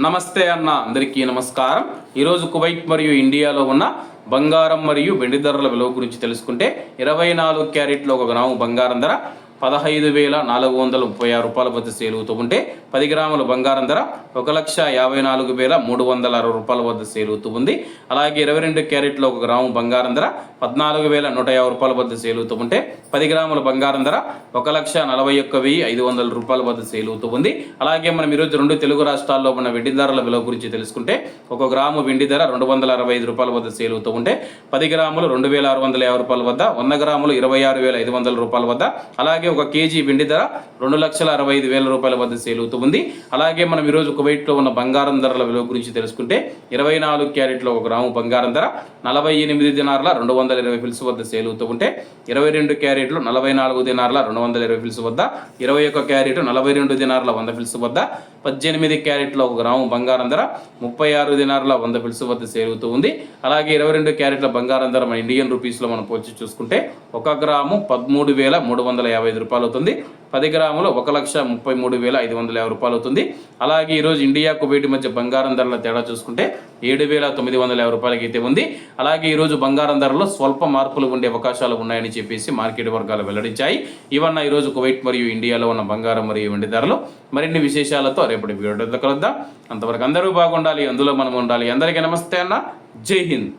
నమస్తే అన్న అందరికీ నమస్కారం. ఈరోజు కువైట్ మరియు ఇండియాలో ఉన్న బంగారం మరియు వెండి ధరల విలువ గురించి తెలుసుకుంటే 24 క్యారెట్లో 1 గ్రాము బంగారం ధర 15,436 రూపాయల వద్ద సేల్ అవుతూ ఉంటే 10 గ్రాముల బంగారం ధర 1,54,360 రూపాయల వద్ద సేల్ అవుతూ ఉంది. అలాగే 22 క్యారెట్లో 1 గ్రాము బంగారం ధర 14,150 రూపాయల వద్ద సేల్ అవుతూ ఉంటే 10 గ్రాముల బంగారం ధర 1,41,500 రూపాయల వద్ద సేల్ అవుతూ ఉంది. అలాగే మనం ఈరోజు 2 తెలుగు రాష్ట్రాల్లో ఉన్న వెండి ధరల విలువ గురించి తెలుసుకుంటే 1 గ్రాము వెండి ధర 265 రూపాయల వద్ద సేల్ అవుతూ ఉంటే 10 గ్రాములు 2,650 రూపాయల వద్ద, 100 గ్రాములు 26,500 రూపాయల వద్ద, అలాగే 1 కేజీ వెండి ధర 2,65,000 రూపాయల వద్ద సేల్ అవుతూ ఉంది. అలాగే మనం ఈరోజు కువైట్లో ఉన్న బంగారం ధరల విలువ గురించి తెలుసుకుంటే 24 క్యారెట్లో 1 గ్రాము బంగారం ధర 48 దినార్ల 220 ఫిల్స్ వద్ద సేల్ అవుతూ ఉంటే 22 క్యారెట్లు 44 దినార్ల 220 ఫిల్స్ వద్ద, 21 క్యారెట్ 42 దినార్ల 100 ఫిల్స్ వద్ద, 18 క్యారెట్లో 1 గ్రాము బంగారం ధర 36 దినార్ల 100 ఫిల్స్ వద్ద సేల్ అవుతూ ఉంది. అలాగే 22 క్యారెట్ల బంగారం ధర మన ఇండియన్ రూపీస్లో మనం పోల్చి చూసుకుంటే 1 గ్రాము 13,350 రూపాయలు అవుతుంది. 10 గ్రాములు 1,33,550 రూపాయలు అవుతుంది. అలాగే ఈరోజు ఇండియా కువైట్ మధ్య బంగారం ధరల తేడా చూసుకుంటే 7,950 రూపాయలకి అయితే ఉంది. అలాగే ఈరోజు బంగారం ధరలో స్వల్ప మార్పులు ఉండే అవకాశాలు ఉన్నాయని చెప్పేసి మార్కెట్ వర్గాలు వెల్లడించాయి. ఇవన్న ఈరోజు కువైట్ మరియు ఇండియాలో ఉన్న బంగారం మరియు వెండి ధరలు. మరిన్ని విశేషాలతో రేపటి వీడియోలో కలుద్దాం. అంతవరకు అందరూ బాగుండాలి, అందులో మనం ఉండాలి. అందరికీ నమస్తే అన్న, జై హింద్.